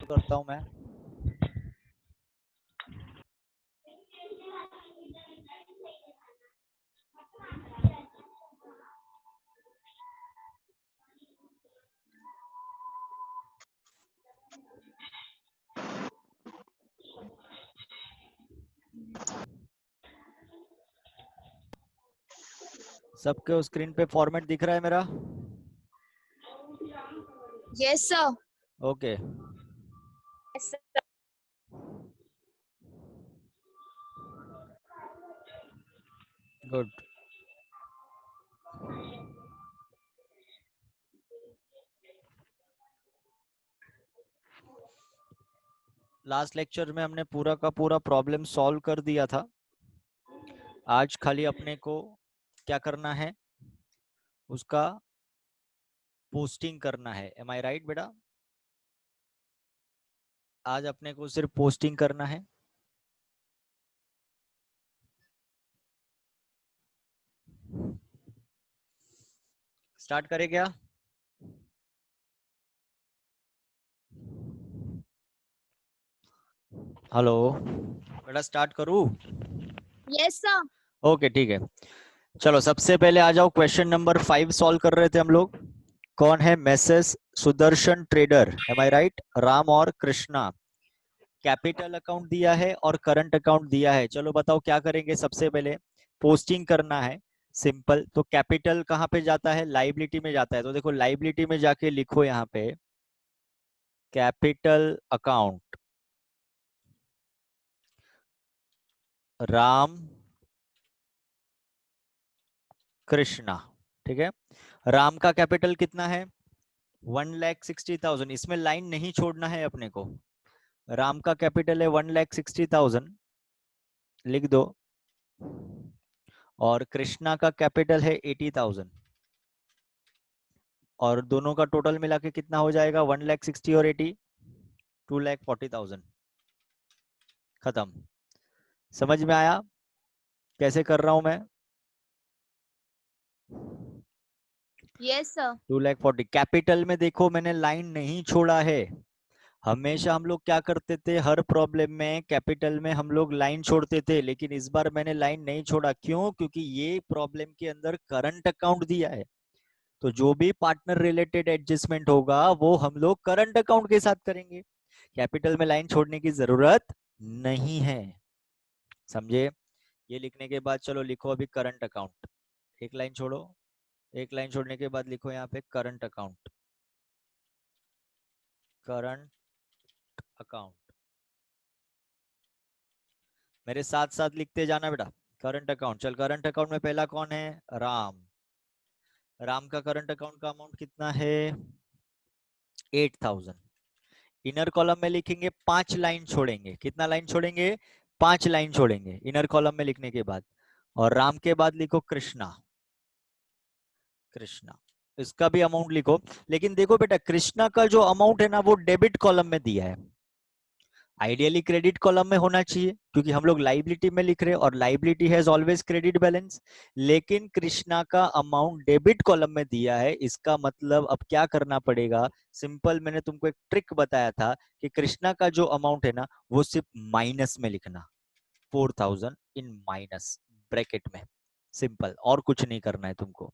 करता हूं मैं। सबके स्क्रीन पे फॉर्मेट दिख रहा है मेरा? Yes sir. Okay, good. Last lecture में हमने पूरा का पूरा प्रॉब्लम सॉल्व कर दिया था। आज खाली अपने को क्या करना है, उसका पोस्टिंग करना है। एम आई राइट बेटा? आज अपने को सिर्फ पोस्टिंग करना है। स्टार्ट करें क्या? हेलो बेटा, स्टार्ट करूं? Yes sir. ओके ठीक है। चलो सबसे पहले आ जाओ, क्वेश्चन नंबर 5 सॉल्व कर रहे थे हम लोग। कौन है मैसेज सुदर्शन ट्रेडर? एम आई राइट? राम और कृष्णा। कैपिटल अकाउंट दिया है और करंट अकाउंट दिया है। चलो बताओ क्या करेंगे। सबसे पहले पोस्टिंग करना है, सिंपल। तो कैपिटल कहाँ पे जाता है? लाइबिलिटी में जाता है। तो देखो लाइबिलिटी में जाके लिखो यहाँ पे कैपिटल अकाउंट राम कृष्णा। ठीक है, राम का कैपिटल कितना है? 1,60,000। इसमें लाइन नहीं छोड़ना है अपने को। राम का कैपिटल है 1,60,000, लिख दो। और कृष्णा का कैपिटल है 80,000। और दोनों का टोटल मिला के कितना हो जाएगा? 1,60,000 और 80, 2,40,000। खत्म। समझ में आया कैसे कर रहा हूं मैं? Yes sir. 2,40,000 कैपिटल में देखो मैंने लाइन नहीं छोड़ा है। हमेशा हम लोग क्या करते थे, हर प्रॉब्लम में कैपिटल में हम लोग लाइन छोड़ते थे, लेकिन इस बार मैंने लाइन नहीं छोड़ा। क्यों? क्योंकि ये प्रॉब्लम के अंदर करंट अकाउंट दिया है। तो जो भी पार्टनर रिलेटेड एडजस्टमेंट होगा वो हम लोग करंट अकाउंट के साथ करेंगे। कैपिटल में लाइन छोड़ने की जरूरत नहीं है, समझे? ये लिखने के बाद चलो लिखो अभी करंट अकाउंट। एक लाइन छोड़ो, एक लाइन छोड़ने के बाद लिखो यहाँ पे करंट अकाउंट। करंट अकाउंट मेरे साथ साथ लिखते जाना बेटा। करंट अकाउंट, चल करंट अकाउंट में पहला कौन है? राम। राम का करंट अकाउंट का अमाउंट कितना है? 8,000। इनर कॉलम में लिखेंगे, 5 लाइन छोड़ेंगे। कितना लाइन छोड़ेंगे? 5 लाइन छोड़ेंगे इनर कॉलम में लिखने के बाद। और राम के बाद लिखो कृष्णा। कृष्णा, इसका भी अमाउंट लिखो। लेकिन देखो बेटा, कृष्णा का जो अमाउंट है ना वो डेबिट कॉलम में दिया है। आइडियली क्रेडिट कॉलम में होना चाहिए, क्योंकि हम लोग लाइबिलिटी में लिख रहे हैं और liability has always credit balance. लेकिन कृष्णा का अमाउंट डेबिट कॉलम में दिया है। इसका मतलब अब क्या करना पड़ेगा? सिंपल, मैंने तुमको एक ट्रिक बताया था कि कृष्णा का जो अमाउंट है ना वो सिर्फ माइनस में लिखना। 4,000 इन माइनस ब्रैकेट में, सिंपल। और कुछ नहीं करना है तुमको।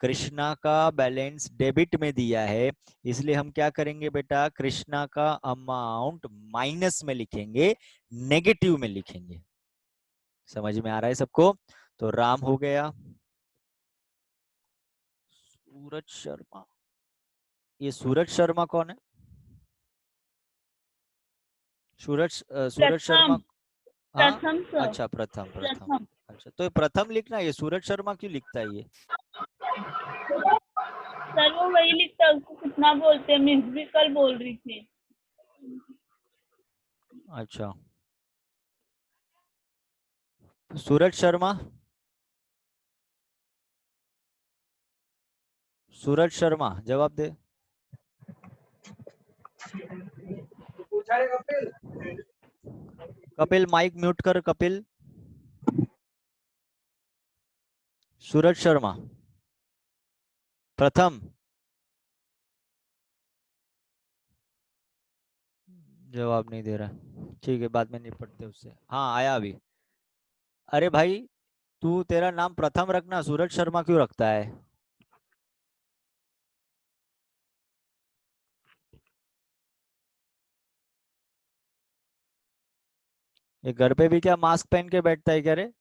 कृष्णा का बैलेंस डेबिट में दिया है, इसलिए हम क्या करेंगे बेटा? कृष्णा का अमाउंट माइनस में लिखेंगे, नेगेटिव में लिखेंगे। समझ में आ रहा है सबको? तो राम हो गया। सूरज शर्मा, ये सूरज शर्मा कौन है? सूरज शर्मा। प्रथम। हाँ, प्रथम सर। अच्छा प्रथम, प्रथम। प्रथम। अच्छा, तो ये प्रथम लिखना है, ये सूरज शर्मा क्यों लिखता है ये? सर वो वही लिखता है, उसको कितना बोलते हैं, मिस भी कल बोल रही थी। अच्छा, सूरज शर्मा। सूरज शर्मा जवाब दे। कपिल माइक म्यूट कर, कपिल। सूरज शर्मा, प्रथम। जवाब नहीं दे रहा, ठीक है बाद में निपटते उससे। हाँ आया अभी। अरे भाई तू तेरा नाम प्रथम रखना, सूरज शर्मा क्यों रखता है? ये घर पे भी क्या मास्क पहन के बैठता है क्या रे?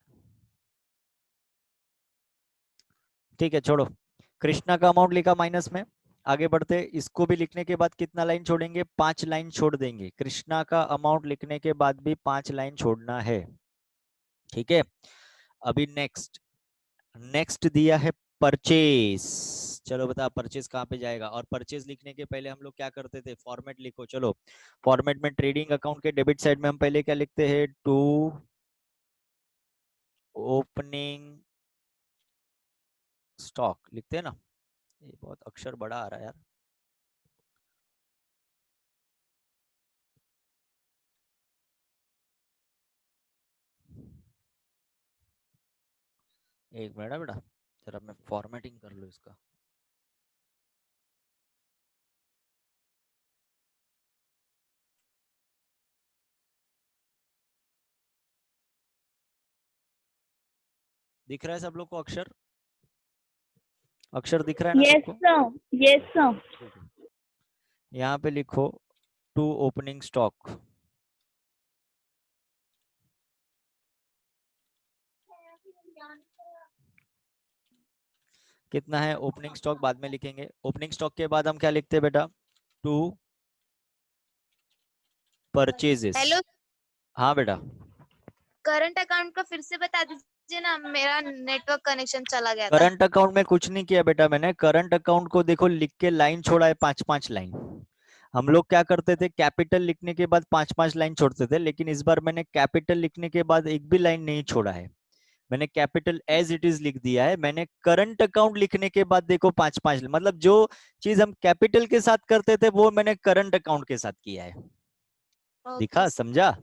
ठीक है छोड़ो। कृष्णा का अमाउंट लिखा माइनस में। आगे बढ़ते, इसको भी लिखने के बाद कितना लाइन छोड़ेंगे? 5 लाइन छोड़ देंगे। कृष्णा का अमाउंट लिखने के बाद भी 5 लाइन छोड़ना है, ठीक है। अभी नेक्स्ट, नेक्स्ट दिया है परचेस। चलो बता परचेस कहाँ पे जाएगा? और परचेस लिखने के पहले हम लोग क्या करते थे? फॉर्मेट लिखो। चलो फॉर्मेट में ट्रेडिंग अकाउंट के डेबिट साइड में हम पहले क्या लिखते हैं? टू ओपनिंग स्टॉक लिखते हैं ना। ये बहुत अक्षर बड़ा आ रहा है यार। एक मिनट है बेटा, जरा मैं फॉर्मेटिंग कर लूँ इसका। दिख रहा है सब लोग को अक्षर? अक्षर दिख रहा है ना यस सबको? Sir, yes sir. ठीक है, यहाँ पे लिखो टू ओपनिंग स्टॉक। कितना है ओपनिंग स्टॉक बाद में लिखेंगे। ओपनिंग स्टॉक के बाद हम क्या लिखते हैं बेटा? To purchases. हेलो, हाँ बेटा। करंट अकाउंट का फिर से बता दीजिए ना, मेरा नेटवर्क कनेक्शन चला गया था। करंट अकाउंट में कुछ नहीं किया बेटा मैंने। करंट अकाउंट को देखो लिख के लाइन छोड़ा है 5-5 लाइन। हम लोग क्या करते थे? कैपिटल लिखने के बाद 5-5 लाइन छोड़ते थे, लेकिन इस बार मैंने कैपिटल लिखने के बाद एक भी लाइन नहीं छोड़ा है। मैंने कैपिटल एज इट इज लिख दिया है। मैंने करंट अकाउंट लिखने के बाद देखो 5-5, मतलब जो चीज हम कैपिटल के साथ करते थे वो मैंने करंट अकाउंट के साथ किया है। ओके दिखा सर। समझा?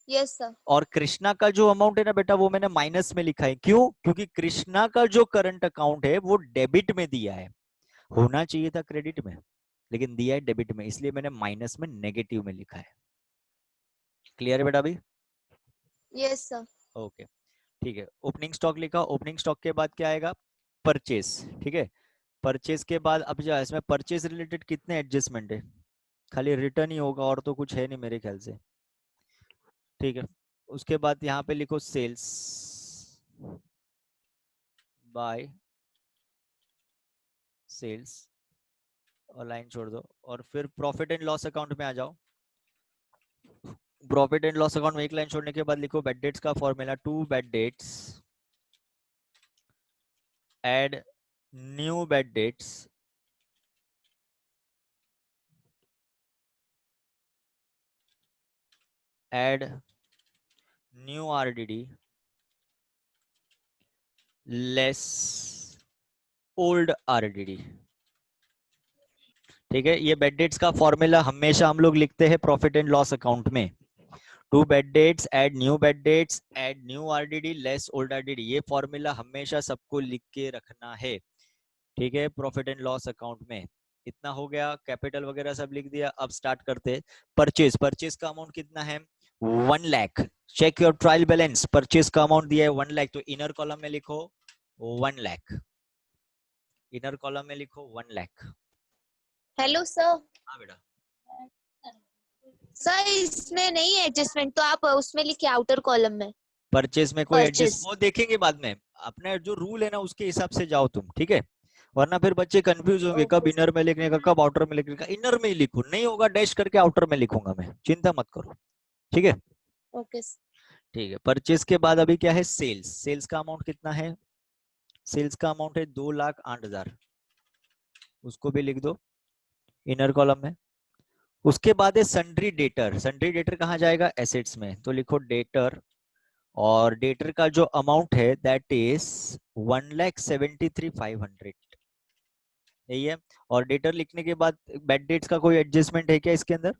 Yes sir. और कृष्णा का जो अमाउंट है ना बेटा वो मैंने माइनस में लिखा है। क्यों? क्योंकि कृष्णा का जो करंट अकाउंट है वो डेबिट में दिया है। होना चाहिए था क्रेडिट में, लेकिन दिया है डेबिट में, इसलिए मैंने माइनस में नेगेटिव में लिखा है। क्लियर है बेटा अभी? Yes sir. ओके ठीक है। ओपनिंग स्टॉक लिखा। ओपनिंग स्टॉक के बाद क्या आएगा? परचेस, ठीक है। परचेस के बाद अब जो है इसमें परचेस रिलेटेड कितने एडजस्टमेंट है? खाली रिटर्न ही होगा और तो कुछ है नहीं मेरे ख्याल से, ठीक है। उसके बाद यहाँ पे लिखो सेल्स बाय सेल्स और लाइन छोड़ दो। और फिर प्रॉफिट एंड लॉस अकाउंट में आ जाओ। प्रॉफिट एंड लॉस अकाउंट में एक लाइन छोड़ने के बाद लिखो बैड डेट्स का formula. To bad debts add new bad debts add new RDD less old RDD. ठीक है, ये बैड डेट्स का फॉर्मूला हमेशा हम लोग लिखते हैं प्रॉफिट एंड लॉस अकाउंट में। To bad debts add new bad debts add new RDD less old RDD, ये फॉर्मूला हमेशा सबको लिख के रखना है, ठीक है, प्रॉफिट एंड लॉस अकाउंट में। इतना हो गया, कैपिटल वगैरह सब लिख दिया। अब स्टार्ट करते। परचेज, परचेज का अमाउंट कितना है? 1 lakh. Check your trial balance. Purchase का अमाउंट दिया है 1 लाख, तो इनर कॉलम में लिखो 1 लाख। इनर कॉलम में लिखो 1 लाख। Hello sir. हाँ बेटा। सर इसमें नहीं है एडजस्टमेंट, तो आप उसमें लिखिए आउटर कॉलम में। परचेज में कोई एडजस्ट परचेस। वो देखेंगे बाद में। अपने जो रूल है ना उसके हिसाब से जाओ तुम, ठीक है। वरना फिर बच्चे कंफ्यूज होंगे कब ओके इनर में लिखने का कब आउटर में लिखने का। इनर में ही लिखो, नहीं होगा डैश करके आउटर में लिखूंगा मैं, चिंता मत करो, ठीक है। ओके। ठीक है, परचेज के बाद अभी क्या है? सेल्स। सेल्स का अमाउंट कितना है? सेल्स का अमाउंट है 2,08,000, उसको भी लिख दो इनर कॉलम में। उसके बाद है सन्ड्री डेटर। सन्ड्री डेटर कहाँ जाएगा? एसेट्स में, तो लिखो डेटर। और डेटर का जो अमाउंट है दैट इज 1,73,500, यही है। और डेटर लिखने के बाद बैड डेट्स का कोई एडजस्टमेंट है क्या इसके अंदर?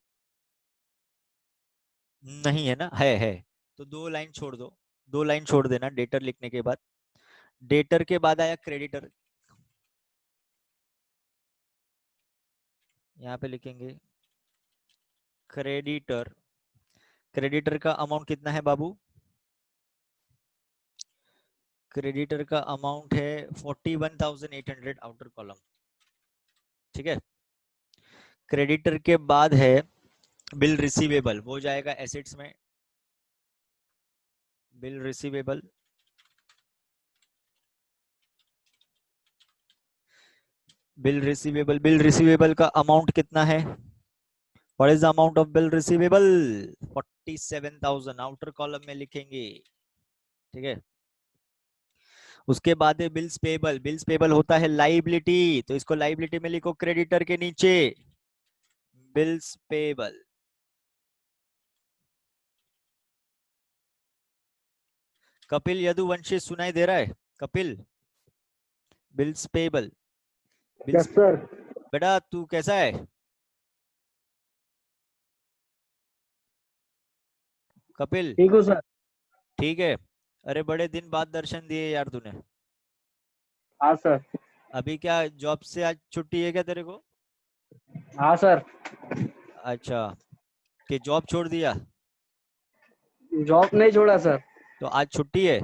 नहीं है ना? है, तो 2 लाइन छोड़ दो। 2 लाइन छोड़ देना डेटर लिखने के बाद। डेटर के बाद आया क्रेडिटर। यहाँ पे लिखेंगे क्रेडिटर, क्रेडिटर का अमाउंट कितना है बाबू? क्रेडिटर का अमाउंट है 41,800 आउटर कॉलम, ठीक है। क्रेडिटर के बाद है बिल रिसीवेबल, वो जाएगा एसेट्स में। बिल रिसीवेबल, बिल रिसीवेबल का अमाउंट कितना है? What is the amount of bill receivable? 47,000 outer column में लिखेंगे, ठीक है। उसके बाद है बिल्स पेबल, बिल्स पेबल होता है लाइबिलिटी, तो इसको लाइबिलिटी में लिखो क्रेडिटर के नीचे, बिल्स पेबल। कपिल यदुवंशी सुनाई दे रहा है? Kapil, bills payable, bills. Yes sir. बेटा तू कैसा है? कपिल ठीक हूँ सर। ठीक है। अरे बड़े दिन बाद दर्शन दिए यार तूने। हाँ सर। अभी क्या जॉब से आज छुट्टी है क्या तेरे को? हाँ सर। अच्छा, कि जॉब छोड़ दिया? जॉब नहीं छोड़ा सर। तो आज छुट्टी है?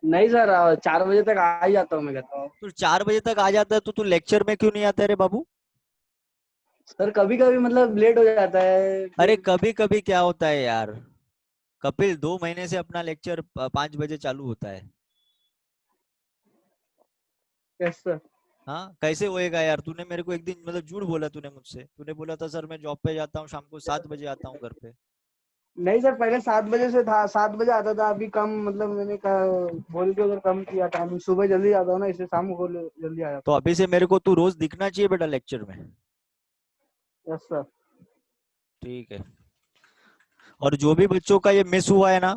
नहीं सर, 4 बजे तक आ ही जाता हूँ मैं, कहता हूँ। तू 4 बजे तक आ जाता है तो तू लेक्चर में क्यों नहीं आता है रे बाबू? सर कभी कभी मतलब लेट हो जाता है अरे फिर। कभी कभी क्या होता है यार? कपिल 2 महीने से अपना लेक्चर 5 बजे चालू होता है। Yes sir. हाँ कैसे होएगा यार? तूने मेरे को एक दिन मतलब झूठ बोला, तूने मुझसे, तूने बोला था सर मैं जॉब पे जाता हूँ शाम को 7 बजे आता हूँ घर पे। नहीं सर, पहले 7 बजे से था, 7 बजे आता था, अभी कम मतलब मैंने कहा बोल के उधर कम किया टाइमिंग। सुबह जल्दी आता हूँ ना, इसलिए शाम को जल्दी आ तो जाता अभी से मेरे को तू रोज दिखना चाहिए बेटा लेक्चर में। हूँ। Yes sir. ठीक है। और जो भी बच्चों का ये मिस हुआ है ना,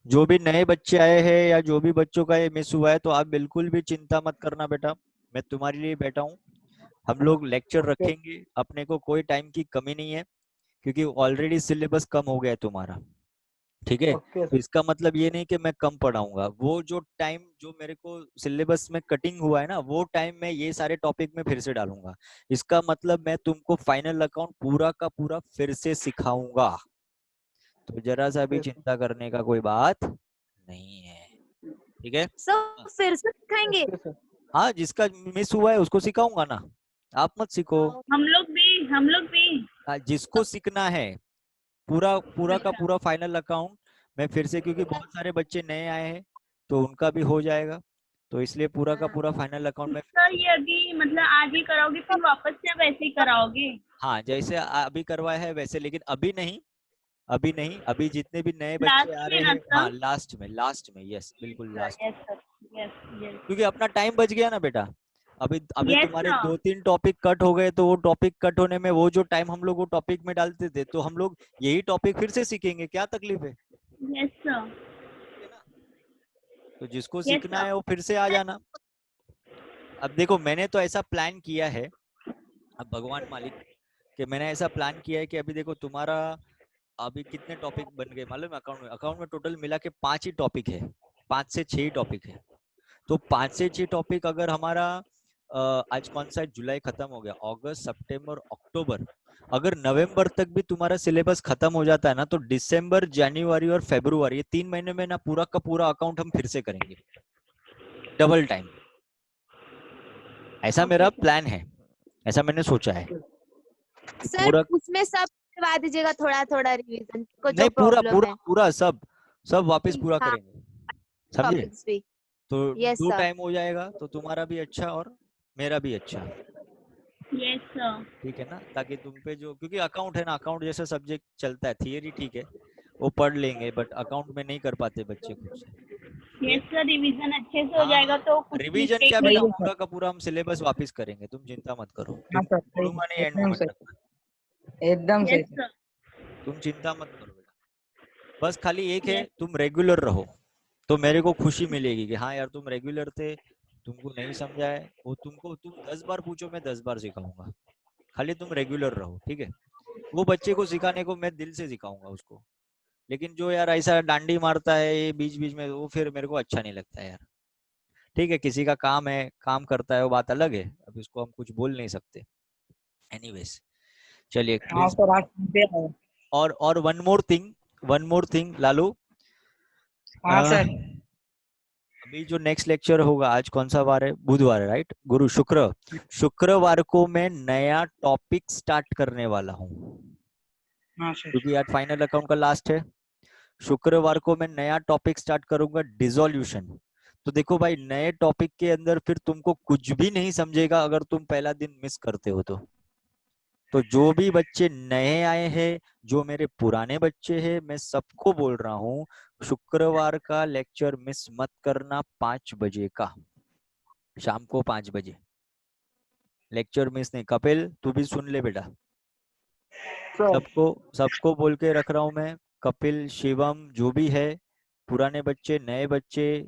जो भी नए बच्चे आए हैं या जो भी बच्चों का ये मिस हुआ है, तो आप बिल्कुल भी चिंता मत करना बेटा, मैं तुम्हारे लिए बैठा हूँ। हम लोग लेक्चर ओके। रखेंगे, अपने को कोई टाइम की कमी नहीं है, क्योंकि ऑलरेडी सिलेबस कम हो गया है तुम्हारा, ठीक है। ओके तो सर। इसका मतलब ये नहीं कि मैं कम पढ़ाऊंगा, वो जो टाइम जो मेरे को सिलेबस में कटिंग हुआ है ना, वो टाइम मैं ये सारे टॉपिक में फिर से डालूंगा। इसका मतलब मैं तुमको फाइनल अकाउंट पूरा का पूरा फिर से सिखाऊंगा, तो जरा सा भी ओके सर। चिंता करने का कोई बात नहीं है, ठीक है। सब फिर से सिखाएंगे? Okay sir. हाँ, जिसका मिस हुआ है उसको सिखाऊंगा ना, आप मत सीखो। हम लोग भी। जिसको सीखना है पूरा पूरा का अच्छा। पूरा फाइनल अकाउंट मैं फिर से, क्योंकि बहुत सारे बच्चे नए आए हैं तो उनका भी हो जाएगा, तो इसलिए पूरा का पूरा फाइनल अकाउंट में सर ये अभी मतलब आज ही कराओगे फिर वापस से वैसे ही कराओगे? हाँ जैसे अभी करवाया है वैसे, लेकिन अभी नहीं, अभी नहीं, अभी जितने भी नए बच्चे आ लास्ट रहे में ना हैं, हाँ सर? लास्ट में, यस बिल्कुल लास्ट में, यस सर। Yes yes. क्योंकि अपना टाइम बच गया ना बेटा। अभी अभी यस तुम्हारे सर। 2-3 टॉपिक कट हो गए, तो वो टॉपिक कट होने में वो जो टाइम हम लोग वो टॉपिक में डालते थे, तो हम लोग यही टॉपिक फिर से सीखेंगे, क्या तकलीफ है? Yes sir. ठीक है ना? तो जिसको यस सीखना सर। है वो फिर से आ जाना। अब देखो मैंने तो ऐसा प्लान किया है, अब भगवान मालिक, कि मैंने ऐसा प्लान किया है कि अभी देखो तुम्हारा अभी कितने टॉपिक बन गए मालूम है? अकाउंट में टोटल मिला के 5 ही टॉपिक है, 5 से 6 ही टॉपिक है। तो 5 से 6 टॉपिक अगर हमारा आज कौन सा है, जुलाई खत्म हो गया, अगस्त सितंबर अक्टूबर, अगर नवंबर तक भी तुम्हारा सिलेबस खत्म हो जाता है ना, तो दिसंबर जनवरी और फरवरी, ये 3 महीने में ना पूरा का पूरा अकाउंट हम फिर से करेंगे, डबल टाइम। ऐसा ओके मेरा सर। प्लान है, ऐसा मैंने सोचा है। सर पूरा उसमें सब करवा दीजिएगा, थोड़ा थोड़ा रिवीजन को जो नहीं, पूरा प्रॉब्लम पूरा है। पूरा सब सब वापस पूरा हाँ, करेंगे, समझे? टॉपिक्स भी। तो यस दो सर। टाइम हो जाएगा, तो तुम्हारा भी अच्छा और मेरा भी अच्छा, यस सर। ठीक है ना। ताकि तुम पे जो, क्योंकि अकाउंट है ना, अकाउंट जैसा सब्जेक्ट चलता है, थियरी ठीक है वो पढ़ लेंगे, बट अकाउंट में नहीं कर पाते बच्चे खुद से, ठीक है। यस सर, रिवीजन अच्छे से हो हाँ जाएगा हाँ, तो कुछ रिवीजन मिस्टेक क्या सही बेटा, नहीं है सर। पूरा का पूरा हम सिलेबस वापस करेंगे, तुम चिंता मत करो, हाँ तुमको सर, सही छोड़ूंगा नहीं है, एंड एकदम मोमेंट सही। तक, एकदम होगा। सही यस सर। सर। तुम चिंता मत करो बेटा। बस खाली एक है, तुम रेगुलर रहो, तो मेरे को खुशी मिलेगी कि हाँ यार तुम रेगुलर थे, तुमको नहीं समझा है वो, तुम 10 बार पूछो, मैं 10 बार सिखाऊंगा, खाली तुम रेगुलर रहो, ठीक है। वो बच्चे को सिखाने को मैं दिल से सिखाऊंगा उसको, लेकिन जो यार ऐसा डांडी मारता है ये बीच बीच में, वो फिर मेरे को अच्छा नहीं लगता है यार। ठीक है, किसी का काम है, काम करता है, वो बात अलग है, अब इसको हम कुछ बोल नहीं सकते। एनीवेज, चलिए हाँ सर आज सुनते हैं। और वन मोर थिंग लालू, हाँ सर। अभी जो नेक्स्ट लेक्चर होगा, आज कौन सा वार है, बुधवार है राइट, गुरु शुक्र, शुक्रवार को मैं नया टॉपिक स्टार्ट करने वाला हूँ, हाँ सर। क्योंकि आज फाइनल अकाउंट का लास्ट है। शुक्रवार को मैं नया टॉपिक स्टार्ट करूंगा, डिसोल्यूशन। तो देखो भाई, नए टॉपिक के अंदर फिर तुमको कुछ भी नहीं समझेगा अगर तुम पहला दिन मिस करते हो तो जो भी बच्चे नए आए हैं, जो मेरे पुराने बच्चे हैं, मैं सबको बोल रहा हूँ, शुक्रवार का लेक्चर मिस मत करना, 5 बजे का, शाम को 5 बजे लेक्चर मिस नहीं। कपिल तू भी सुन ले बेटा, सर सबको बोल के रख रहा हूँ मैं, कपिल, शिवम, जो भी है, पुराने बच्चे, नए बच्चे,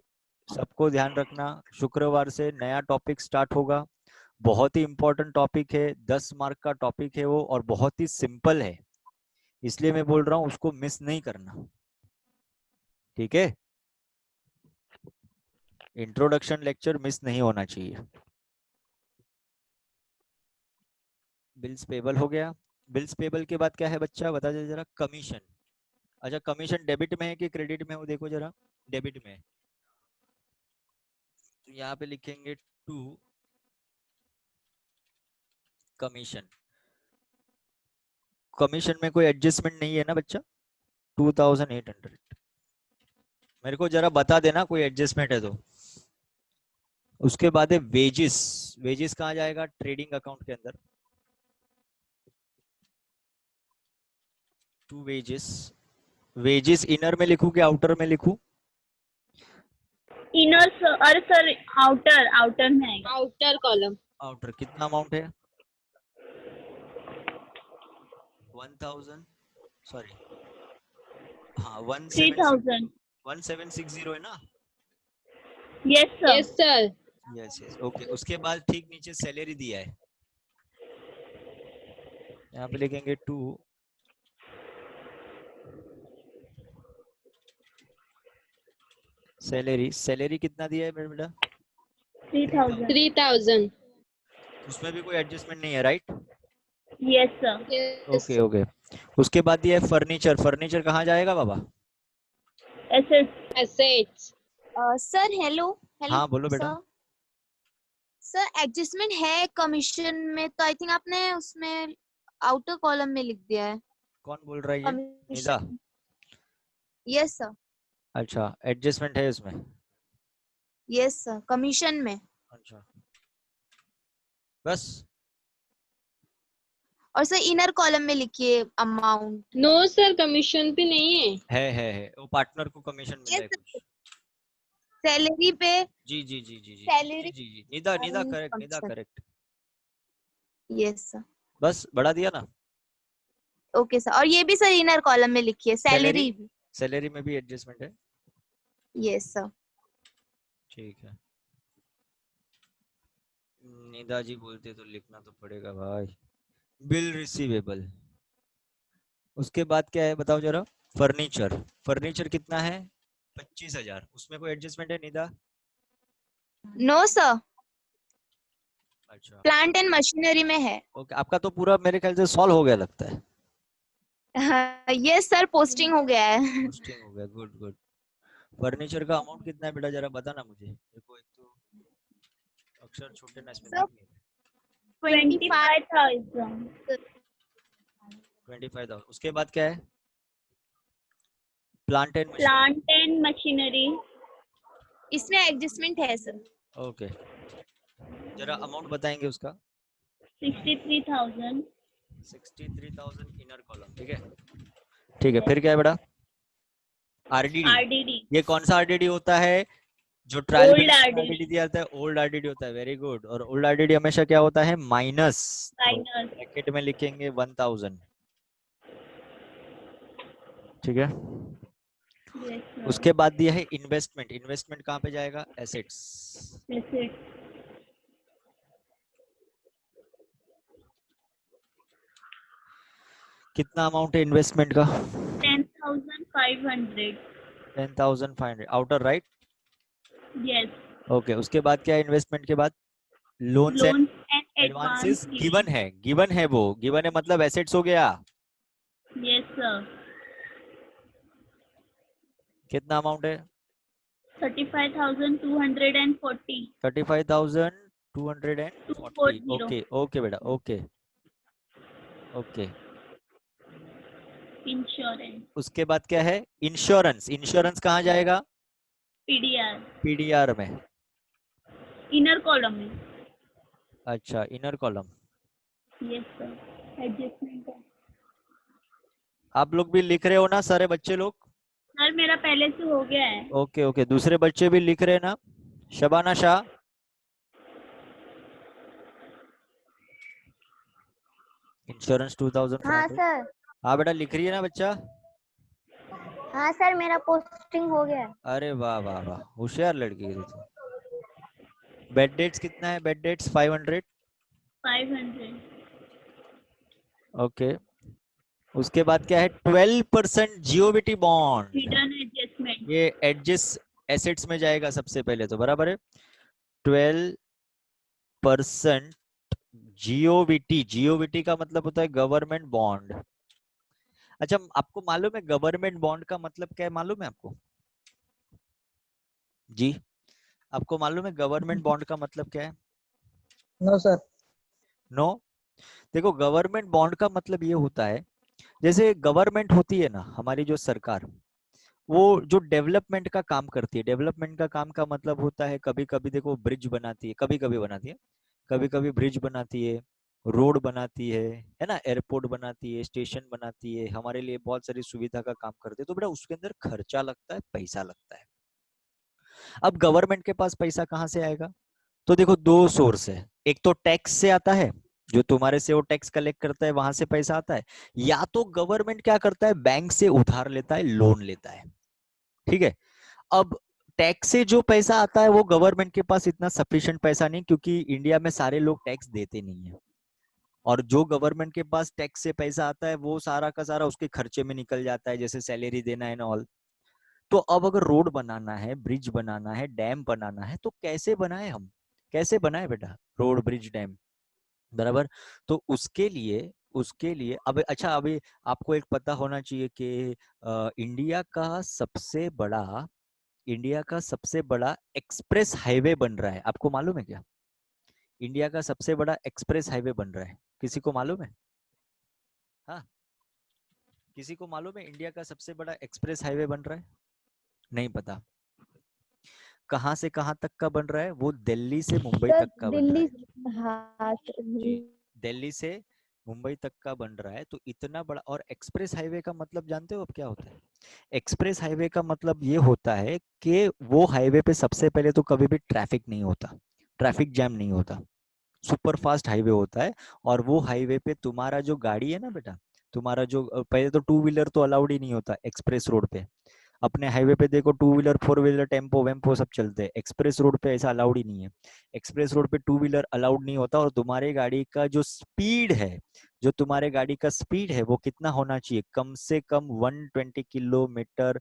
सबको ध्यान रखना। शुक्रवार से नया टॉपिक स्टार्ट होगा, बहुत ही इंपॉर्टेंट टॉपिक है, 10 मार्क का टॉपिक है वो, और बहुत ही सिंपल है, इसलिए मैं बोल रहा हूँ उसको मिस नहीं करना, ठीक है। इंट्रोडक्शन लेक्चर मिस नहीं होना चाहिए। बिल्स पेबल हो गया। बिल्स पेबल के बाद क्या है बच्चा, बता दे जरा, कमीशन। अच्छा, कमीशन डेबिट में है कि क्रेडिट में है, वो देखो जरा, डेबिट में है तो यहाँ पे लिखेंगे टू कमीशन। कमीशन में कोई एडजस्टमेंट नहीं है ना बच्चा, 2800। मेरे को जरा बता देना कोई एडजस्टमेंट है तो। उसके बाद है वेजेस। वेजेस कहाँ जाएगा, ट्रेडिंग अकाउंट के अंदर, टू वेजेस। वेजेस इनर में लिखूं कि आउटर में लिखूं? इनर सर, अरे सर आउटर में आएगा। Outer column. आउटर कितना अमाउंट है, 1000, सॉरी हाँ 3000। 1760 है ना? Yes sir. Sir. Yes yes okay. उसके बाद ठीक नीचे सैलरी दिया है, यहाँ पे लिखेंगे टू सैलरी। सैलरी कितना दिया है मेरे बेटा, 3000। 3000। उसमें भी कोई एडजस्टमेंट नहीं है right? Yes sir. Okay okay. उसके बाद दिया है फर्नीचर। फर्नीचर कहाँ जाएगा बाबा? एसेट्स। सर हेलो हाँ बोलो बेटा। सर एडजस्टमेंट है कमीशन में, तो आई थिंक आपने उसमें आउटर कॉलम में लिख दिया है कौन बोल रहा है ये, निदा? कमीशन। Yes sir. अच्छा, एडजस्टमेंट है उसमें? यस सर, कमीशन में। अच्छा बस। और सर इनर कॉलम में लिखिए अमाउंट। नो सर, कमीशन पे नहीं है। है वो पार्टनर को कमीशन मिला है Yes, कुछ। सैलरी पे। जी जी जी जी जी सैलरी। जी जी, Nida Nida correct, Nida correct. Yes sir. बस बढ़ा दिया ना? ओके सर, और ये भी सर इनर कॉलम में लिखिए, सैलरी भी। सैलरी में भी एडजस्टमेंट है? Yes sir. ठीक है, निदा जी बोलते तो लिखना तो पड़ेगा भाई। Bill receivable. उसके बाद क्या है बताओ जरा, फर्नीचर। फर्नीचर कितना है, 25,000। उसमें कोई एडजस्टमेंट है निदा? नो सर, अच्छा प्लांट एंड मशीनरी में है। ओके, आपका तो पूरा मेरे ख्याल से सॉल्व हो गया लगता है। यस सर, पोस्टिंग हो गया है। पोस्टिंग हो गया, गुड गुड। फर्नीचर का अमाउंट कितना है बेटा, जरा बताना मुझे। देखो एक तो अक्षर छोटे ना इसमें सर, दिख नहीं रहे। 25,000। 25,000। उसके बाद क्या है, plant and machinery. Plant and machinery. इसमें एडजस्टमेंट है सर। ओके, जरा अमाउंट बताएंगे उसका। 63,000। 63,000 इनर कॉलम, ठीक है ठीक है। फिर क्या है बेटा, आरडीडी। आरडीडी। ये कौन सा आरडीडी होता है, जो trial old basis RDD. RDD दिया जाता है? ओल्ड आरडीडी होता है, वेरी गुड। और ओल्ड आरडीडी हमेशा क्या होता है, माइनस। माइनस। ब्रैकेट में लिखेंगे 1000, ठीक है। उसके बाद दिया है इन्वेस्टमेंट। इन्वेस्टमेंट कहाँ पे जाएगा, एसेट्स। कितना अमाउंट है इन्वेस्टमेंट का? 10,500। 10,500 आउटर राइट? यस। ओके, उसके बाद क्या है इन्वेस्टमेंट के बाद, loans and loan and advances advance given है वो गिवन है मतलब एसेट्स हो गया। Yes sir. कितना अमाउंट है? 35,240 35,240। 240 ओके ओके बेटा ओके ओके। इंश्योरेंस उसके बाद क्या है? इंश्योरेंस। इंश्योरेंस कहाँ जाएगा? पीडीआर पीडीआर में। इनर कॉलम में। अच्छा inner column. Yes sir. Adjustment आप लोग भी लिख रहे हो ना सारे बच्चे लोग? सर मेरा पहले से हो गया है। ओके ओके दूसरे बच्चे भी लिख रहे हैं ना? शबाना शाह इंश्योरेंस 2500। हाँ सर। हाँ बेटा लिख रही है ना बच्चा? हाँ सर मेरा पोस्टिंग हो गया है। अरे वाह वाह वाह होशियार लड़की है तू। बेड डेट्स कितना है? Bad debts 500। 500 ओके उसके बाद क्या है? 12% जीओवीटी बॉन्ड। Hidden adjustment. ये एडजस्ट एसेट्स में जाएगा सबसे पहले तो बराबर है। 12% जीओवीटी। जीओवीटी का मतलब होता है गवर्नमेंट बॉन्ड। अच्छा आपको मालूम है गवर्नमेंट बॉन्ड का मतलब क्या है? मालूम है आपको? जी आपको मालूम है गवर्नमेंट बॉन्ड का मतलब क्या है? No sir. नो। देखो गवर्नमेंट बॉन्ड का मतलब ये होता है जैसे गवर्नमेंट होती है ना हमारी जो सरकार, वो जो डेवलपमेंट का काम करती है। डेवलपमेंट का काम का मतलब होता है कभी कभी देखो ब्रिज बनाती है, कभी कभी बनाती है, कभी कभी ब्रिज बनाती है, रोड बनाती है ना, एयरपोर्ट बनाती है, स्टेशन बनाती है, हमारे लिए बहुत सारी सुविधा का काम करती है। तो बेटा उसके अंदर खर्चा लगता है, पैसा लगता है। अब गवर्नमेंट के पास पैसा कहाँ से आएगा? तो देखो दो सोर्स है। एक तो टैक्स से आता है, जो तुम्हारे से वो टैक्स कलेक्ट करता है वहां से पैसा आता है, या तो गवर्नमेंट क्या करता है बैंक से उधार लेता है, लोन लेता है। ठीक है। अब टैक्स से जो पैसा आता है वो गवर्नमेंट के पास इतना सफिशिएंट पैसा नहीं, क्योंकि इंडिया में सारे लोग टैक्स देते नहीं है। और जो गवर्नमेंट के पास टैक्स से पैसा आता है वो सारा का सारा उसके खर्चे में निकल जाता है, जैसे सैलरी देना है ना ऑल। तो अब अगर रोड बनाना है, ब्रिज बनाना है, डैम बनाना है, तो कैसे बनाए हम? कैसे बनाए बेटा रोड ब्रिज डैम? बराबर। तो उसके लिए अब अच्छा अभी आपको एक पता होना चाहिए कि इंडिया का सबसे बड़ा इंडिया का सबसे बड़ा एक्सप्रेस हाईवे बन रहा है। आपको मालूम है क्या? इंडिया का सबसे बड़ा एक्सप्रेस हाईवे बन रहा है, किसी को मालूम है? हाँ किसी को मालूम है इंडिया का सबसे बड़ा एक्सप्रेस हाईवे बन रहा है? नहीं पता। कहाँ से कहाँ तक का बन रहा है? वो दिल्ली से मुंबई सर तक का बन रहा दिल्ली। है। हाँ सर। जी दिल्ली से मुंबई तक का बन रहा है। तो इतना बड़ा। और एक्सप्रेस हाईवे का मतलब जानते हो अब क्या होता है? एक्सप्रेस हाईवे का मतलब ये होता है कि वो हाईवे पे सबसे पहले तो कभी भी ट्रैफिक नहीं होता, ट्रैफिक जैम नहीं होता, सुपर फास्ट हाईवे होता है। और वो हाईवे पे तुम्हारा जो गाड़ी है ना बेटा, तुम्हारा जो पहले तो टू व्हीलर तो अलाउड ही नहीं होता एक्सप्रेस रोड पे। अपने हाईवे पे देखो two wheeler, four wheeler, tempo वेम्पो सब चलते हैं। एक्सप्रेस रोड पे ऐसा अलाउड ही नहीं है। एक्सप्रेस रोड पे टू व्हीलर अलाउड नहीं होता। और तुम्हारे गाड़ी का जो स्पीड है, जो तुम्हारे गाड़ी का स्पीड है वो कितना होना चाहिए? कम से कम 120 किलोमीटर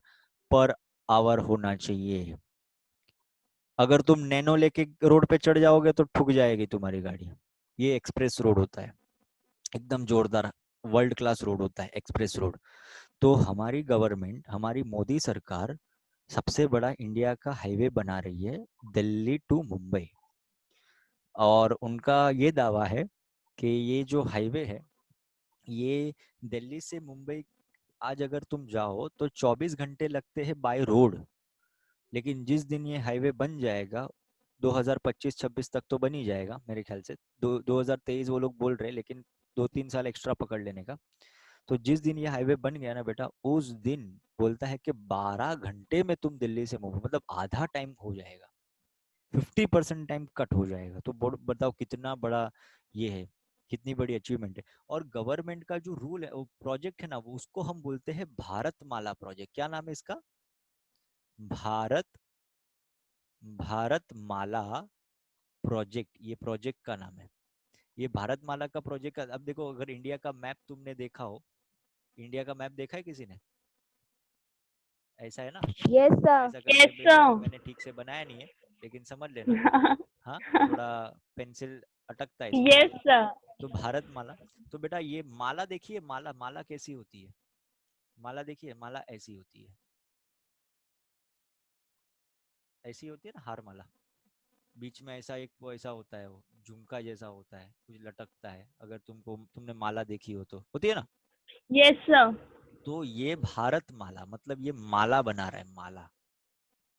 पर आवर होना चाहिए। अगर तुम नैनो लेके रोड पे चढ़ जाओगे तो ठुक जाएगी तुम्हारी गाड़ी। ये एक्सप्रेस रोड होता है, एकदम जोरदार वर्ल्ड क्लास रोड होता है एक्सप्रेस रोड। तो हमारी गवर्नमेंट, हमारी मोदी सरकार सबसे बड़ा इंडिया का हाईवे बना रही है, दिल्ली टू मुंबई। और उनका ये दावा है कि ये जो हाईवे है ये दिल्ली से मुंबई आज अगर तुम जाओ तो 24 घंटे लगते हैं बाय रोड। लेकिन जिस दिन ये हाईवे बन जाएगा 2025-26 तक तो बन ही जाएगा मेरे ख्याल से। 2023 वो लोग बोल रहे हैं, लेकिन 2-3 साल एक्स्ट्रा पकड़ लेने का। तो जिस दिन ये हाईवे बन गया ना बेटा, उस दिन बोलता है कि 12 घंटे में तुम दिल्ली से मुंबई, मतलब आधा टाइम हो जाएगा, 50% टाइम कट हो जाएगा। तो बताओ कितना बड़ा ये है, कितनी बड़ी अचीवमेंट है। और गवर्नमेंट का जो रूल है, वो प्रोजेक्ट है ना, वो उसको हम बोलते हैं भारत माला प्रोजेक्ट। क्या नाम है इसका? भारत भारत माला प्रोजेक्ट, ये प्रोजेक्ट का नाम है। ये भारत माला का प्रोजेक्ट का। अब देखो अगर इंडिया का मैप तुमने देखा हो, इंडिया का मैप देखा है किसी ने? ऐसा है ना, यस सर। ऐसा करके यस बेसिकली सर। मैंने ठीक से बनाया नहीं है, लेकिन समझ लेना। हाँ थोड़ा पेंसिल अटकता है इसमें। Yes sir. तो भारत माला। तो बेटा ये माला देखिए, माला माला कैसी होती है, माला देखिए, माला ऐसी होती है, ऐसी होती है ना हार माला, बीच में ऐसा एक वो ऐसा होता है, वो झुमका जैसा होता है, कुछ लटकता है, अगर तुमने माला देखी हो तो होती है ना। Yes sir. तो ये भारत माला मतलब ये माला बना रहा है, माला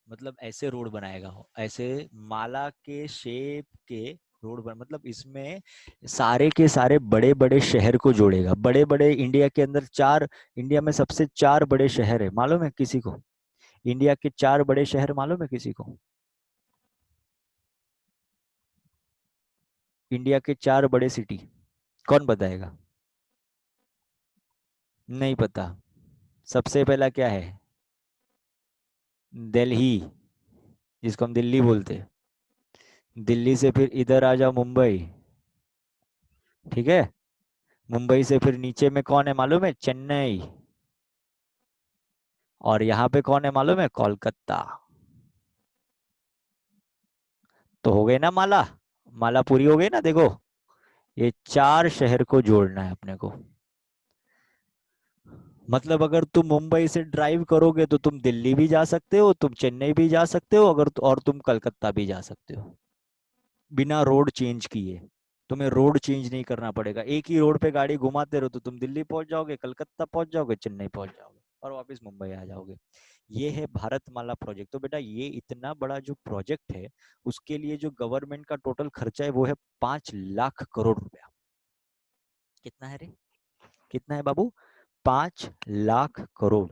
मतलब ऐसे रोड बनाएगा हो, ऐसे माला के शेप के रोड बन, मतलब इसमें सारे के सारे बड़े बड़े शहर को जोड़ेगा, बड़े बड़े इंडिया के अंदर चार, इंडिया में सबसे चार बड़े शहर है, मालूम है किसी को? इंडिया के चार बड़े शहर मालूम है किसी को? इंडिया के चार बड़े सिटी कौन बताएगा? नहीं पता। सबसे पहला क्या है? दिल्ली, जिसको हम दिल्ली बोलते हैं। दिल्ली से फिर इधर आ जाओ मुंबई, ठीक है। मुंबई से फिर नीचे में कौन है मालूम है? चेन्नई। और यहाँ पे कौन है मालूम है? कोलकाता। तो हो गए ना माला, माला पूरी हो गई ना। देखो ये चार शहर को जोड़ना है अपने को, मतलब अगर तुम मुंबई से ड्राइव करोगे तो तुम दिल्ली भी जा सकते हो, तुम चेन्नई भी जा सकते हो, अगर और तुम कलकत्ता भी जा सकते हो बिना रोड चेंज किए। तुम्हें रोड चेंज नहीं करना पड़ेगा, एक ही रोड पे गाड़ी घुमाते रहो तो तुम दिल्ली पहुंच जाओगे, कलकत्ता पहुंच जाओगे, चेन्नई पहुंच जाओगे और वापस मुंबई आ जाओगे। ये है भारतमाला प्रोजेक्ट। तो बेटा ये इतना बड़ा जो प्रोजेक्ट है उसके लिए जो गवर्नमेंट का टोटल खर्चा है वो है 5 लाख करोड़ रुपया। कितना है रे? कितना है बाबू? 5 लाख करोड़।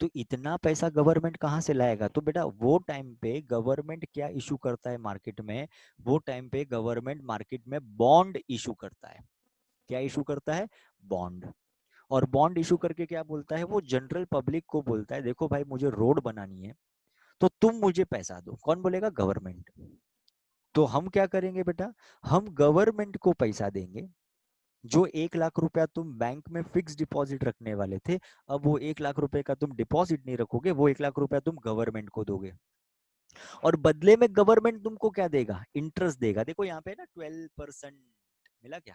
तो इतना पैसा गवर्नमेंट कहाँ से लाएगा? तो बेटा वो टाइम पे गवर्नमेंट क्या इशू करता है मार्केट में? वो टाइम पे गवर्नमेंट मार्केट में बॉन्ड इशू करता है। क्या इशू करता है? बॉन्ड। और बॉन्ड इशू करके क्या बोलता है? वो जनरल पब्लिक को बोलता है देखो भाई मुझे रोड बनानी है तो तुम मुझे पैसा दो। कौन बोलेगा? गवर्नमेंट। तो हम क्या करेंगे बेटा? हम गवर्नमेंट को पैसा देंगे। जो 1 लाख रुपया तुम बैंक में फिक्स डिपॉजिट रखने वाले थे, अब वो 1 लाख रुपए का तुम डिपॉजिट नहीं रखोगे, वो 1 लाख रुपया तुम गवर्नमेंट को दोगे। और बदले में गवर्नमेंट तुमको क्या देगा? इंटरेस्ट देगा। देखो यहाँ पे ना 12% मिला क्या?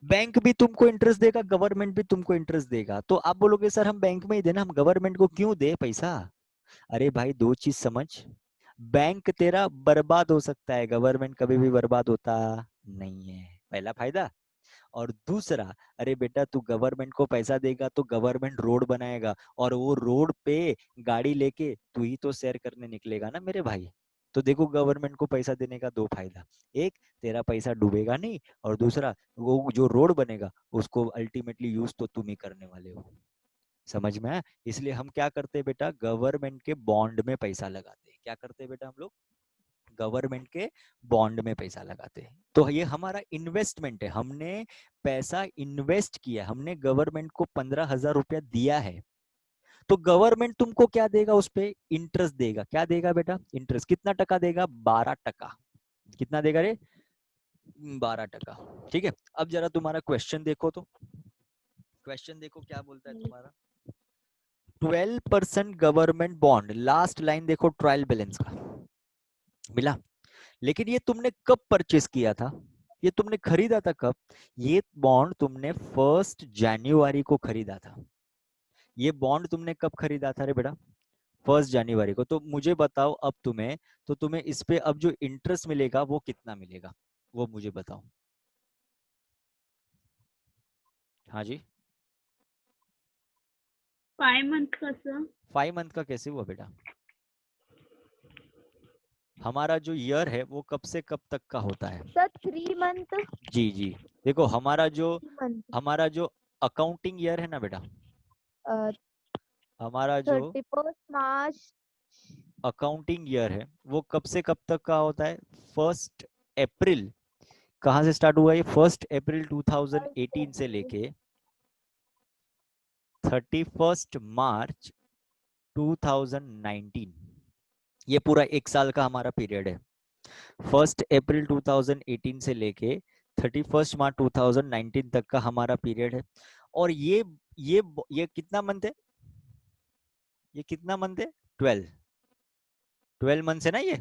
बैंक भी तुमको इंटरेस्ट देगा, गवर्नमेंट भी तुमको इंटरेस्ट देगा। तो आप बोलोगे सर हम बैंक में ही देना, हम गवर्नमेंट को क्यों दे पैसा? अरे भाई दो चीज समझ, बैंक तेरा बर्बाद हो सकता है, गवर्नमेंट कभी भी बर्बाद होता नहीं है, पहला फायदा। और दूसरा, अरे बेटा तू गवर्नमेंट को पैसा देगा तो गवर्नमेंट रोड बनाएगा, और वो रोड पे गाड़ी लेके तू ही तो सैर करने निकलेगा ना मेरे भाई। तो देखो गवर्नमेंट को पैसा देने का दो फायदा, एक तेरा पैसा डूबेगा नहीं, और दूसरा वो जो रोड बनेगा उसको अल्टीमेटली यूज तो तुम ही करने वाले हो। समझ में आया? इसलिए हम क्या करते हैं बेटा? गवर्नमेंट के बॉन्ड में पैसा लगाते हैं। क्या करते हैं बेटा हम लोग? गवर्नमेंट के बॉन्ड में पैसा लगाते हैं। तो ये हमारा इन्वेस्टमेंट है, हमने पैसा इन्वेस्ट किया, हमने गवर्नमेंट को 15,000 रुपया दिया है। तो गवर्नमेंट तुमको क्या देगा? उस पे इंटरेस्ट देगा। क्या देगा बेटा? इंटरेस्ट। कितना टका देगा? 12%। कितना देगा रे? 12%। ठीक है। अब जरा तुम्हारा क्वेश्चन देखो, तो क्वेश्चन देखो क्या बोलता है तुम्हारा। 12% गवर्नमेंट बॉन्ड, लास्ट लाइन देखो ट्रायल बैलेंस का मिला। लेकिन ये तुमने कब परचेस किया था? ये तुमने खरीदा था कब? ये बॉन्ड तुमने 1 जनवरी को खरीदा था। ये बॉन्ड तुमने कब खरीदा था रे बेटा? 1 जनवरी को। तो मुझे बताओ अब तुम्हें, तो तुम्हें इस पे अब जो इंटरेस्ट मिलेगा वो कितना मिलेगा, वो मुझे बताओ। हाँ जी। 5 मंथ का सर। 5 मंथ का कैसे हुआ बेटा? हमारा जो ईयर है वो कब से कब तक का होता है? Sir 3 month. जी जी। देखो हमारा जो 3 मंथ। अकाउंटिंग ईयर है ना बेटा, हमारा जो 31 मार्च। अकाउंटिंग ईयर है वो कब से कब तक का होता है? 1 अप्रैल। कहाँ से स्टार्ट हुआ ये? 1 अप्रैल 2018 से लेके 31 मार्च 2019, ये पूरा 1 साल का हमारा पीरियड है। 1 अप्रैल 2018 से लेके 31 मार्च 2019 तक का हमारा पीरियड है। और ये कितना मंथ है? ये कितना मंथ है? 12 मंथ है ना ये।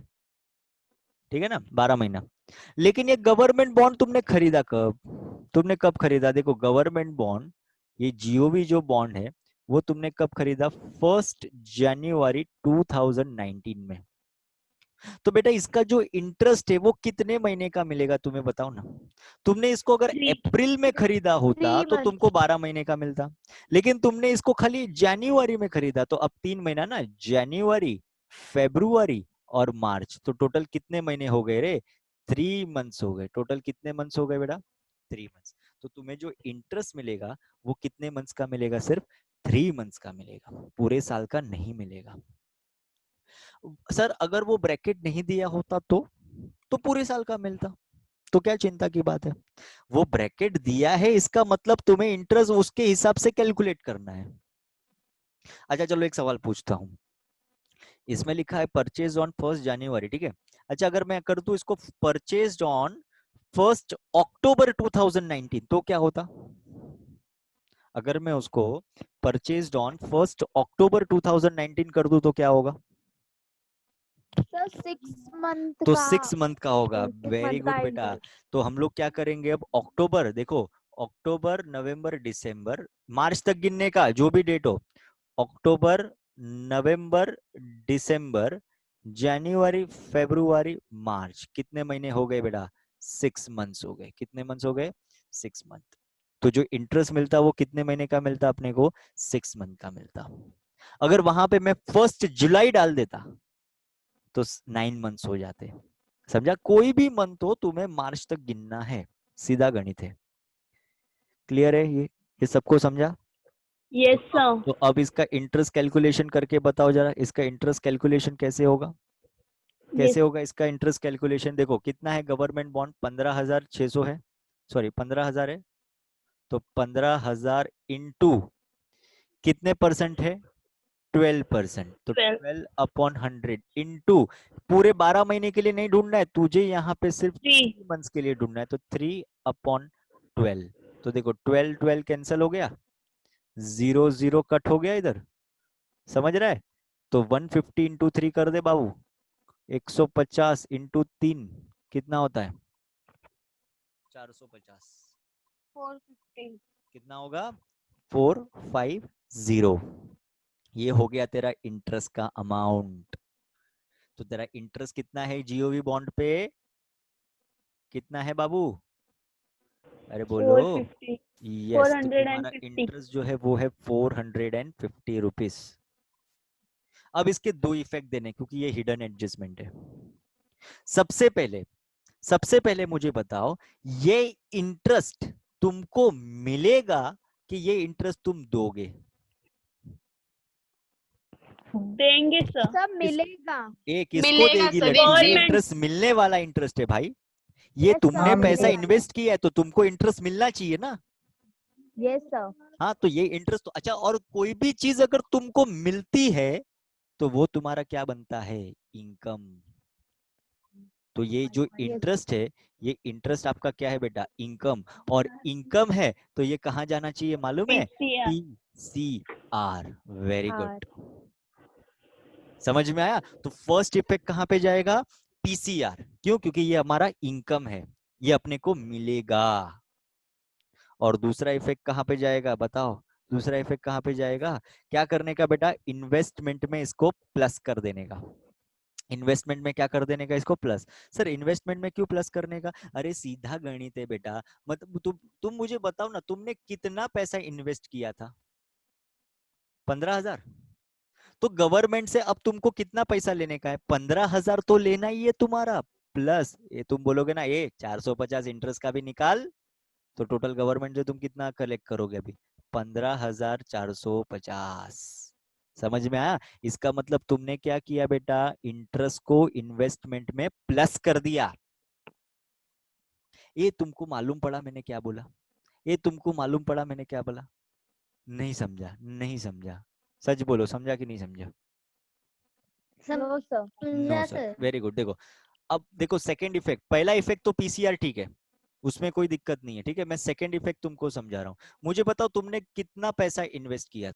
ठीक है ना, 12 महीना। लेकिन ये गवर्नमेंट बॉन्ड तुमने खरीदा कब? तुमने कब खरीदा? देखो गवर्नमेंट बॉन्ड, ये जीओवी जो बॉन्ड है वो तुमने कब खरीदा? 1 जनवरी 2019 में। तो बेटा इसका जो इंटरेस्ट है वो कितने महीने का मिलेगा तुम्हें बताओ ना। तुमने इसको अगर 3 अप्रैल में खरीदा होता 3 तो months। तुमको 12 महीने का मिलता, लेकिन तुमने इसको खाली जनवरी में खरीदा, तो अब 3 महीना ना, जनवरी, फरवरी और मार्च, तो टोटल कितने महीने हो गए रे? 3 मंथ्स हो गए। टोटल कितने मंथ्स हो गए बेटा? 3 मंथ्स। तो तुम्हें जो इंटरेस्ट मिलेगा वो कितने मंथ्स का मिलेगा? सिर्फ 3 मंथ्स का मिलेगा, पूरे साल का नहीं मिलेगा। सर अगर वो ब्रैकेट नहीं दिया होता तो पूरे साल का मिलता, तो क्या चिंता की बात है? वो ब्रैकेट दिया है, इसका मतलब तुम्हें इंटरेस्ट उसके हिसाब से कैलकुलेट करना है। अच्छा चलो एक सवाल पूछता हूँ, इसमें लिखा है परचेज ऑन 1 जनवरी, ठीक है। अच्छा अगर मैं कर दूं इसको परचेज ऑन 1 अक्टूबर 2019 तो क्या होता? अगर मैं उसको परचेज ऑन 1 अक्टूबर 2019 कर दूं तो क्या होगा? सर 6 month तो का 6 मंथ का होगा। 6 वेरी month का गुड बेटा। interest। तो हम लोग क्या करेंगे अब? अक्टूबर, देखो अक्टूबर नवंबर दिसंबर मार्च तक गिनने का, जो भी डेट हो, अक्टूबर नवंबर दिसंबर जनवरी फरवरी मार्च, कितने महीने हो गए बेटा? 6 मंथ्स हो गए। कितने मंथ्स हो गए? 6 मंथ। तो जो इंटरेस्ट मिलता वो कितने महीने का मिलता अपने को? 6 मंथ का मिलता। अगर वहां पे मैं 1 जुलाई डाल देता तो 9 मंथ्स हो जाते। समझा? कोई भी मंथ हो तुम्हें मार्च तक गिनना है, सीधा गणित है। क्लियर है ये सबको समझा? Yes sir. तो अब इसका इंटरेस्ट कैलकुलेशन करके बताओ जरा, इसका इंटरेस्ट कैलकुलेशन कैसे होगा? यस कैसे होगा इसका इंटरेस्ट कैलकुलेशन? देखो कितना है गवर्नमेंट बॉन्ड? 15,600 है, सॉरी 15,000 है। तो 15,000 इंटू कितने परसेंट है? 12%। तो 12 12 अपॉन 100 इंटू पूरे 12 महीने के लिए नहीं ढूंढना है तुझे, यहाँ पे सिर्फ 3 3 मंथ्स के लिए ढूंढना है। तो 3 अपॉन 12। तो देखो 12 12 कैंसिल हो गया, 0 0 कट हो गया इधर, समझ रहा है? तो 150 इंटू 3 कर दे बाबू, 150 इंटू 3 कितना होता है? 450। 450। कितना होगा? 450। ये हो गया तेरा इंटरेस्ट का अमाउंट। तो तेरा इंटरेस्ट कितना है जीओवी बॉन्ड पे? कितना है बाबू? अरे बोलो। 450 यस, तो तुम्हारा 450। इंटरेस्ट जो है वो है 450 रुपीस। अब इसके दो इफेक्ट देने, क्योंकि ये हिडन एडजस्टमेंट है। सबसे पहले मुझे बताओ, ये इंटरेस्ट तुमको मिलेगा कि ये इंटरेस्ट तुम दोगे? देंगे सर। सब मिलेगा। किसको मिलेगा देगी सर, लड़की? ये गवर्नमेंट इंटरेस्ट मिलने वाला इंटरेस्ट है भाई। ये यस तुमने हाँ, सर पैसा मिलेगा। इन्वेस्ट किया है तो तुमको इंटरेस्ट मिलना चाहिए ना। Yes sir. हाँ तो ये इंटरेस्ट तो अच्छा, और कोई भी चीज अगर तुमको मिलती है तो वो तुम्हारा क्या बनता है? इनकम। तो ये जो इंटरेस्ट है, ये इंटरेस्ट आपका क्या है बेटा? इनकम। और इनकम है तो ये कहाँ जाना चाहिए मालूम है? पीसीआर। पीसीआर। वेरी आर। गुड, समझ में आया? तो फर्स्ट इफेक्ट कहाँ पे जाएगा? पीसीआर। क्यों? क्योंकि ये हमारा इनकम है, ये अपने को मिलेगा। और दूसरा इफेक्ट कहाँ पे जाएगा बताओ? दूसरा इफेक्ट कहाँ पे जाएगा? क्या करने का बेटा? इन्वेस्टमेंट में इसको प्लस कर देने का। इन्वेस्टमेंट में क्या कर देने का इसको? प्लस। सर इन्वेस्टमेंट में क्यों प्लस करने का? अरे सीधा गणित है बेटा। मतलब तुम मुझे बताओ ना, तुमने कितना पैसा इन्वेस्ट किया था? 15,000। तो गवर्नमेंट से अब तुमको कितना पैसा लेने का है? 15,000 तो लेना ही है तुम्हारा, प्लस ये तुम बोलोगे ना ये 450 इंटरेस्ट का भी निकाल, तो टोटल गवर्नमेंट से तुम कितना कलेक्ट करोगे अभी? 15,450। समझ में आया? इसका मतलब तुमने क्या किया बेटा? इंटरेस्ट को इन्वेस्टमेंट में प्लस कर दिया। ये तुमको मालूम पड़ा मैंने क्या बोला? ये तुमको मालूम पड़ा मैंने क्या बोला? नहीं समझा? नहीं समझा? सच बोलो, समझा कि नहीं समझा? No sir. No sir. Very good. देखो अब देखो सेकंड इफेक्ट, पहला इफेक्ट तो पीसीआर ठीक है, उसमें कोई दिक्कत नहीं है, ठीक है। मैं सेकंड इफेक्ट तुमको समझा रहा हूँ। मुझे बताओ तुमने कितना पैसा इन्वेस्ट किया?